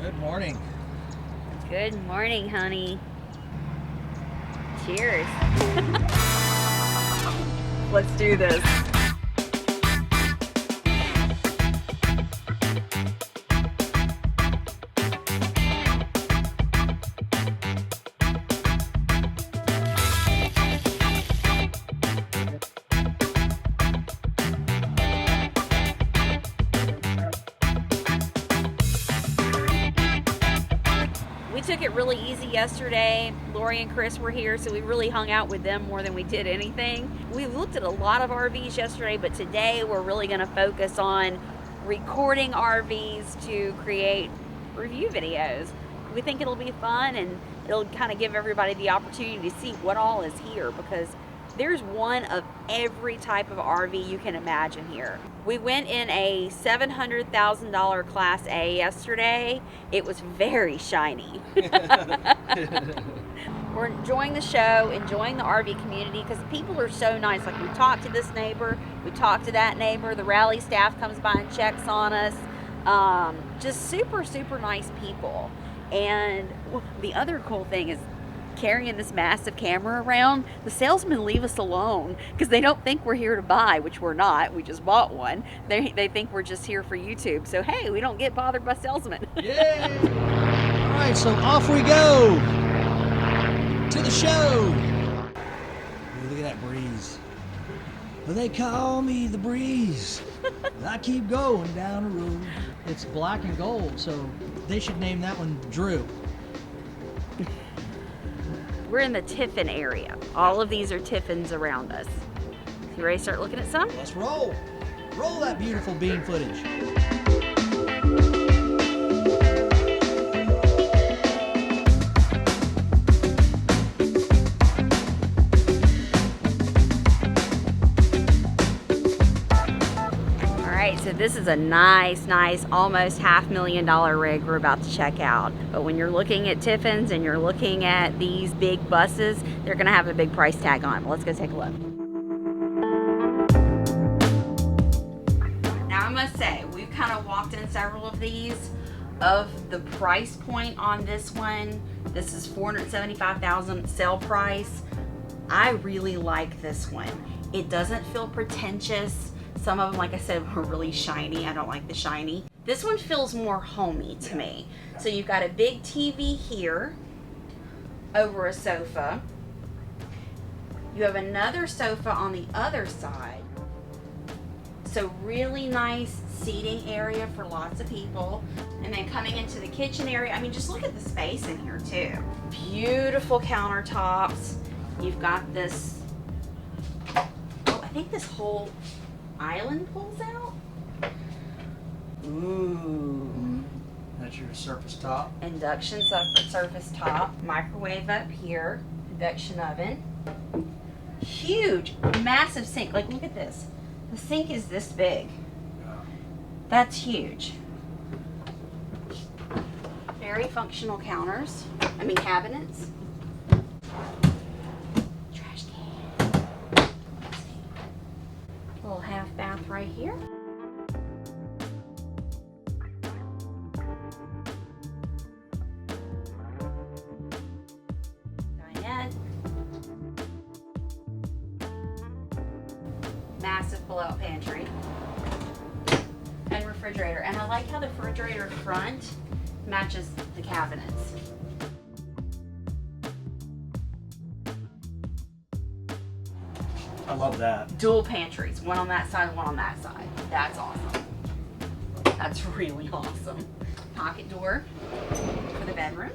Good morning. Good morning, honey. Cheers. Let's do this. Took it really easy yesterday. Lori and Chris were here, so we really hung out with them more than we did anything. We looked at a lot of RVs yesterday, but today we're really going to focus on recording RVs to create review videos. We think it'll be fun and it'll kind of give everybody the opportunity to see what all is here, because there's one of every type of RV you can imagine here. We went in a $700,000 Class A yesterday. It was very shiny. We're enjoying the show, enjoying the RV community, because people are so nice. Like, we talked to this neighbor, we talked to that neighbor, the rally staff comes by and checks on us. Just super, super nice people. And the other cool thing is, carrying this massive camera around, the salesmen leave us alone because they don't think we're here to buy, which we're not. We just bought one. They think we're just here for YouTube. So hey, we don't get bothered by salesmen. Yay! All right, so off we go to the show. Ooh, look at that breeze. Well, they call me the breeze. I keep going down the road. It's black and gold, so they should name that one Drew. We're in the Tiffin area. All of these are Tiffins around us. You ready to start looking at some? Let's roll. Roll that beautiful bean footage. So this is a nice, almost $500,000 rig we're about to check out. But when you're looking at Tiffins and you're looking at these big buses, they're gonna have a big price tag on them. Let's go take a look. Now I must say, we've kind of walked in several of these. Of the price point on this one, this is $475,000 sale price. I really like this one. It doesn't feel pretentious. Some of them, like I said, were really shiny. I don't like the shiny. This one feels more homey to me. So you've got a big TV here over a sofa. You have another sofa on the other side. So really nice seating area for lots of people. And then coming into the kitchen area, I mean, just look at the space in here too. Beautiful countertops. You've got this, oh, I think this whole island pulls out. Ooh. That's your surface top. Induction surface top. Microwave up here. Induction oven. Huge, massive sink. Like, look at this. The sink is this big. That's huge. Very functional counters. I mean, cabinets. Trash can. Little half bath right here. Dinette. Massive pull-out pantry. And refrigerator. And I like how the refrigerator front matches the cabinets. I love that. Dual pantries, one on that side, one on that side. That's awesome. That's really awesome. Pocket door for the bedroom.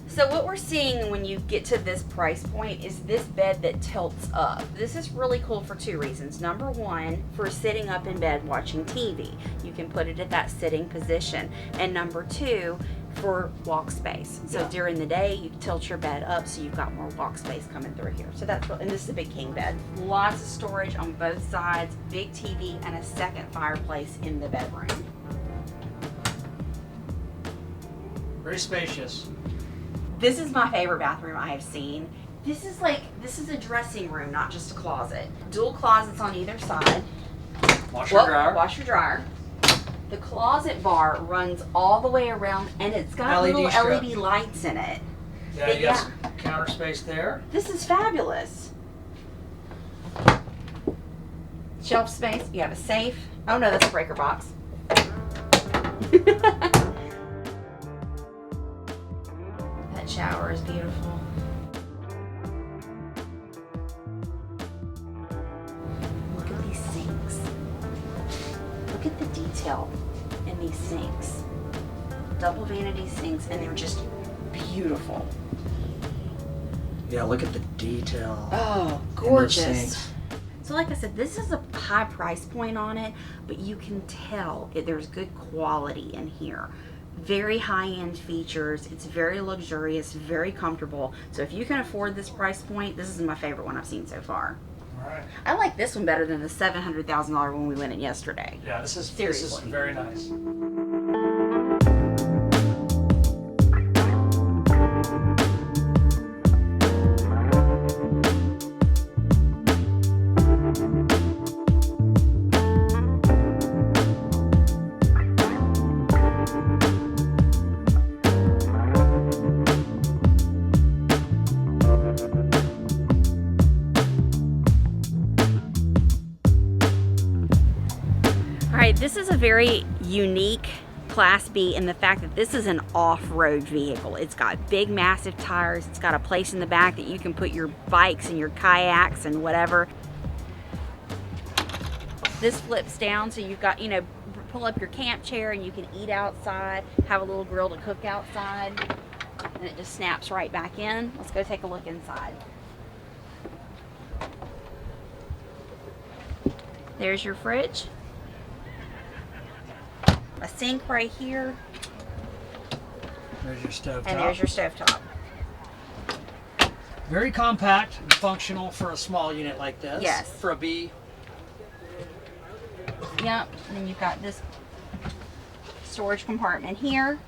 So what we're seeing when you get to this price point is this bed that tilts up. This is really cool for two reasons. Number one, for sitting up in bed watching TV. You can put it at that sitting position. And number two, for walk space. So during the day, you tilt your bed up so you've got more walk space coming through here. So that's what, and this is a big king bed. Lots of storage on both sides, big TV, and a second fireplace in the bedroom. Very spacious. This is my favorite bathroom I have seen. This is a dressing room, not just a closet. Dual closets on either side. Washer dryer. Washer dryer. The closet bar runs all the way around, and it's got LED little strip. LED lights in it. Yeah, But you got some counter space there. This is fabulous. Shelf space. You have a safe. Oh no, that's a breaker box. That shower is beautiful. Look at these sinks. Look at the detail in these sinks. Double vanity sinks, and they're just beautiful. Yeah, look at the detail. Oh, in those gorgeous. sinks. So like I said, this is a high price point on it, but you can tell there's good quality in here. Very high-end features. It's very luxurious, very comfortable. So if you can afford this price point, this is my favorite one I've seen so far. All right. I like this one better than the $700,000 one we went in yesterday. Yeah, this is Seriously. very nice. This is a very unique Class B in the fact that this is an off-road vehicle. It's got big, massive tires. It's got a place in the back that you can put your bikes and your kayaks and whatever. This flips down, so you've got, you know, pull up your camp chair and you can eat outside, have a little grill to cook outside, and it just snaps right back in. Let's go take a look inside. There's your fridge. A sink right here. There's your stove And top. there's your stovetop. Very compact and functional for a small unit like this. Yes. For a B. Yep. And then you've got this storage compartment here.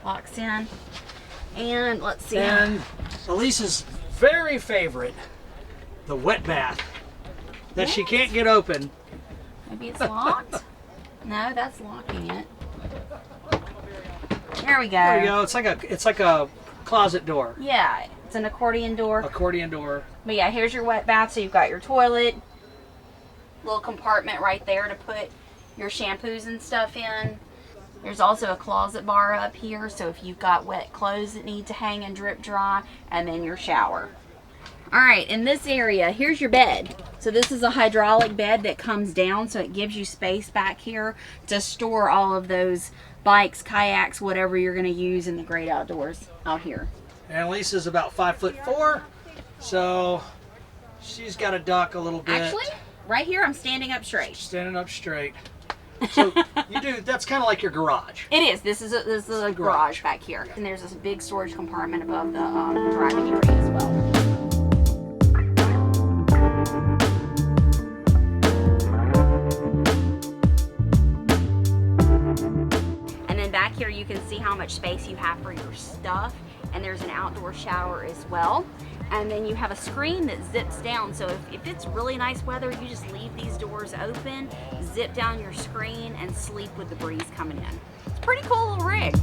Locks in. And let's see. And Elisa's very favorite, the wet bath that she can't get open. Maybe it's locked? No, that's locking it. There we go. There you go. It's like a closet door. Yeah, it's an accordion door. Accordion door. But yeah, here's your wet bath. So you've got your toilet, little compartment right there to put your shampoos and stuff in. There's also a closet bar up here, so if you've got wet clothes that need to hang and drip dry, and then your shower. All right, in this area, here's your bed. So this is a hydraulic bed that comes down, so it gives you space back here to store all of those bikes, kayaks, whatever you're gonna use in the great outdoors out here. And Elisa's about 5'4", so she's got to duck a little bit. Actually, right here, I'm standing up straight. Standing up straight. So that's kind of like your garage. It is. This is a garage back here. And there's this big storage compartment above the driving area as well. Back here you can see how much space you have for your stuff, and there's an outdoor shower as well. And then you have a screen that zips down, so if it's really nice weather, you just leave these doors open, zip down your screen, and sleep with the breeze coming in. It's a pretty cool little rig.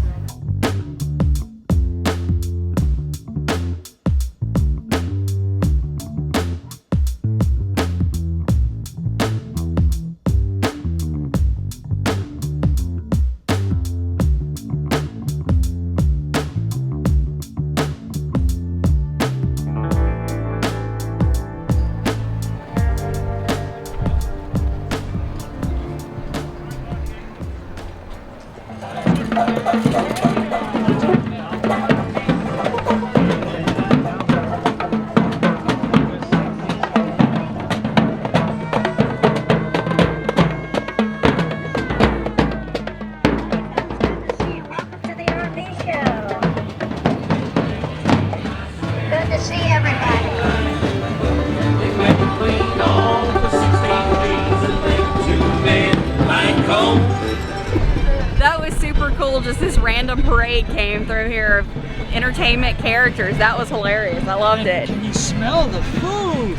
Just this random parade came through here of entertainment characters. That was hilarious. I loved it. Can you smell the food?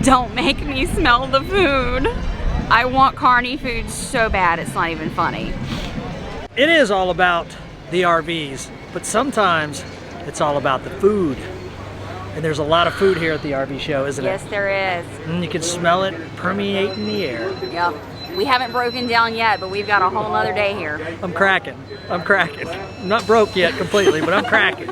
Don't make me smell the food. I want carny food so bad, it's not even funny. It is all about the RVs, but sometimes it's all about the food. And there's a lot of food here at the RV show, isn't it? Yes, there is. And you can smell it permeate in the air. Yep. We haven't broken down yet, but we've got a whole nother day here. I'm cracking. I'm cracking. I'm not broke yet completely, but I'm cracking.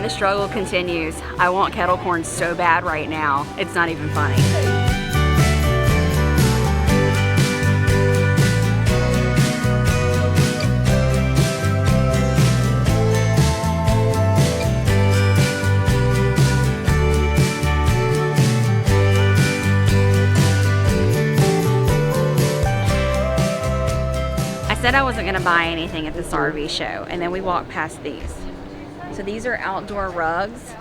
Struggle continues. I want kettle corn so bad right now. It's not even funny. I said I wasn't gonna buy anything at this RV show, and then we walked past these. So these are outdoor rugs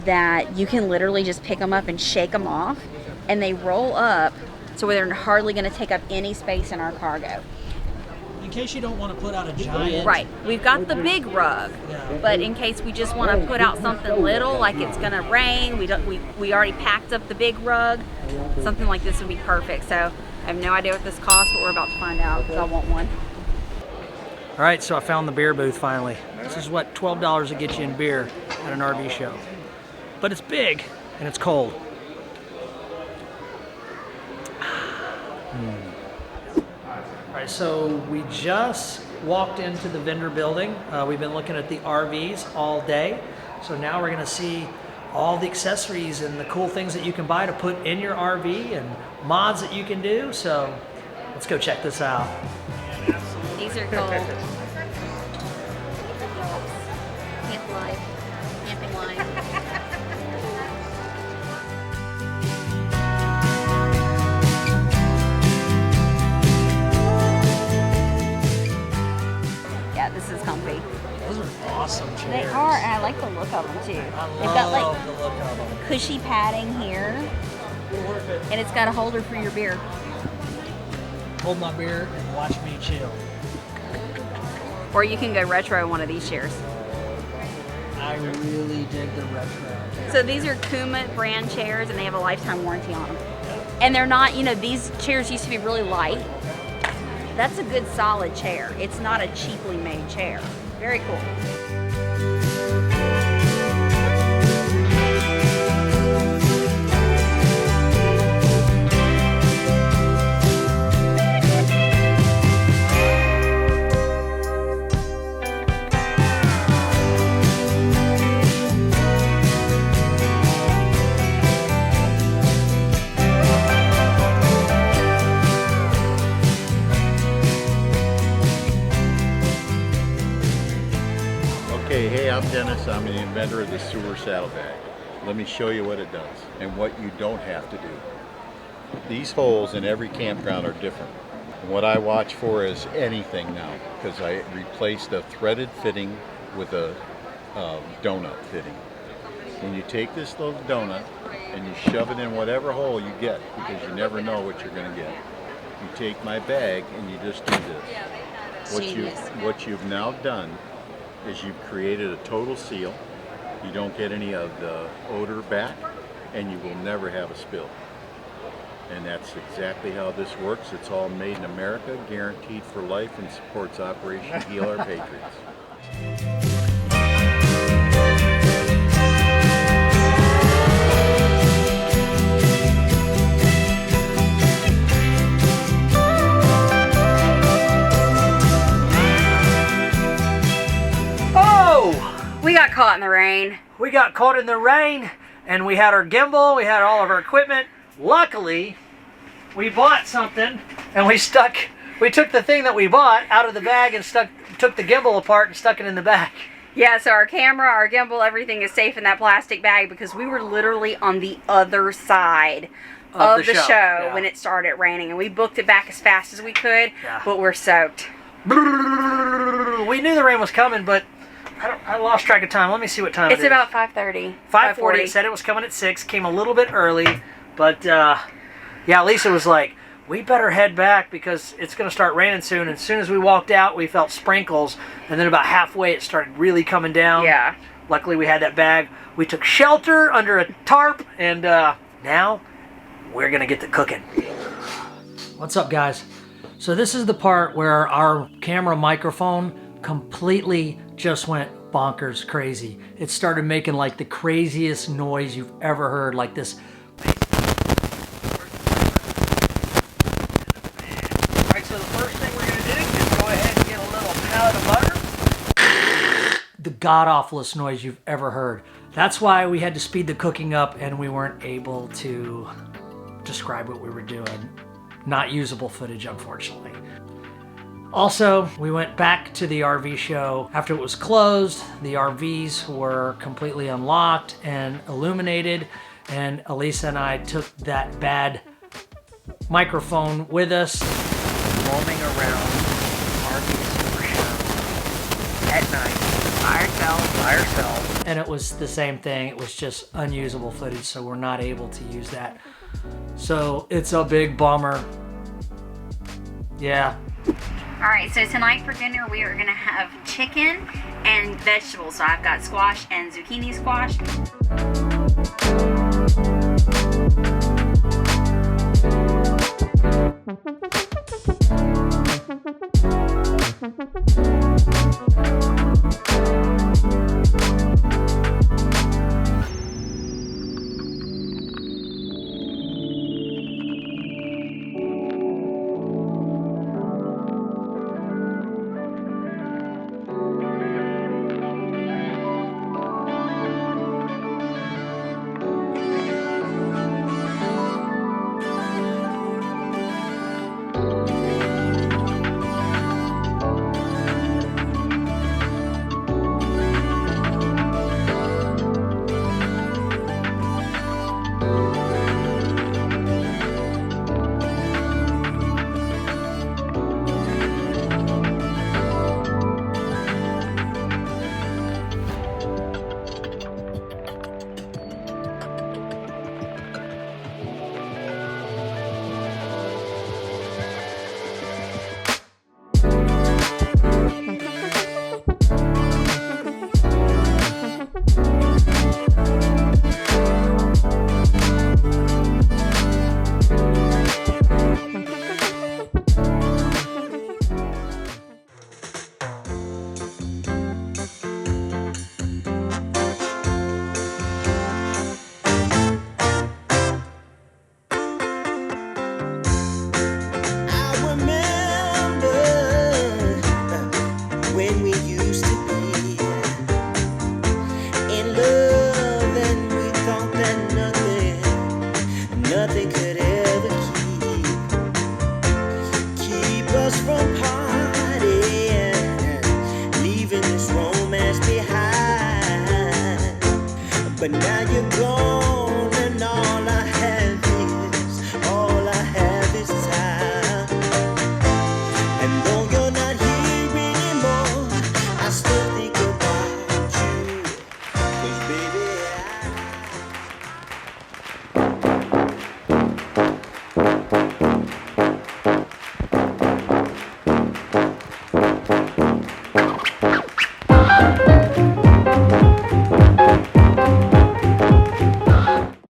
that you can literally just pick them up and shake them off, and they roll up so they're hardly going to take up any space in our cargo. In case you don't want to put out a giant... Right. We've got the big rug, but in case we just want to put out something little, like it's going to rain, we already packed up the big rug, something like this would be perfect. So I have no idea what this costs, but we're about to find out because I want one. All right, so I found the beer booth finally. This is what, $12 to get you in beer at an RV show. But it's big and it's cold. All right, so we just walked into the vendor building. We've been looking at the RVs all day. So now we're gonna see all the accessories and the cool things that you can buy to put in your RV and mods that you can do. So let's go check this out. These are cool. Camp life. Camping life. Yeah, this is comfy. Those are awesome chairs. They are, and I like the look of them too. They've got like the look of them. Cushy padding here, and it's got a holder for your beer. Hold my beer and watch me chill. Or you can go retro in one of these chairs. I really dig the retro. So these are Kuma brand chairs, and they have a lifetime warranty on them. And they're not, you know, these chairs used to be really light. That's a good solid chair. It's not a cheaply made chair. Very cool. Hey, I'm Dennis. I'm the inventor of the sewer saddlebag. Let me show you what it does and what you don't have to do. These holes in every campground are different. And what I watch for is anything now, because I replaced a threaded fitting with a donut fitting. When you take this little donut and you shove it in whatever hole you get, because you never know what you're going to get. You take my bag and you just do this. What you've now done is you've created a total seal. You don't get any of the odor back, and you will never have a spill. And that's exactly how this works. It's all made in America, guaranteed for life, and supports Operation Heal Our Patriots. We got caught in the rain. We got caught in the rain, and we had our gimbal, we had all of our equipment. Luckily, we bought something, and we took the thing that we bought out of the bag and took the gimbal apart and stuck it in the back. Yeah, so our camera, our gimbal, everything is safe in that plastic bag because we were literally on the other side of the show when it started raining, and we booked it back as fast as we could, but we're soaked. We knew the rain was coming, but I lost track of time. Let me see what time it is. It's about 5:30. 5:40. It said it was coming at 6. Came a little bit early, But yeah, Lisa was like, we better head back because it's going to start raining soon. And as soon as we walked out, we felt sprinkles. And then about halfway, it started really coming down. Yeah. Luckily, we had that bag. We took shelter under a tarp. And now we're going to get to cooking. What's up, guys? So this is the part where our camera microphone completely just went bonkers crazy. It started making like the craziest noise you've ever heard, like this. Alright, so the first thing we're going to do is go ahead and get a little pallet of butter. The god-awfulest noise you've ever heard. That's why we had to speed the cooking up and we weren't able to describe what we were doing. Not usable footage, unfortunately. Also, we went back to the RV show after it was closed. The RVs were completely unlocked and illuminated, and Elisa and I took that bad microphone with us, roaming around RV Supershow at night by ourselves. And it was the same thing. It was just unusable footage, so we're not able to use that. So it's a big bummer. Yeah. All right, so tonight for dinner we are gonna have chicken and vegetables. So I've got squash and zucchini squash. But now you're gone.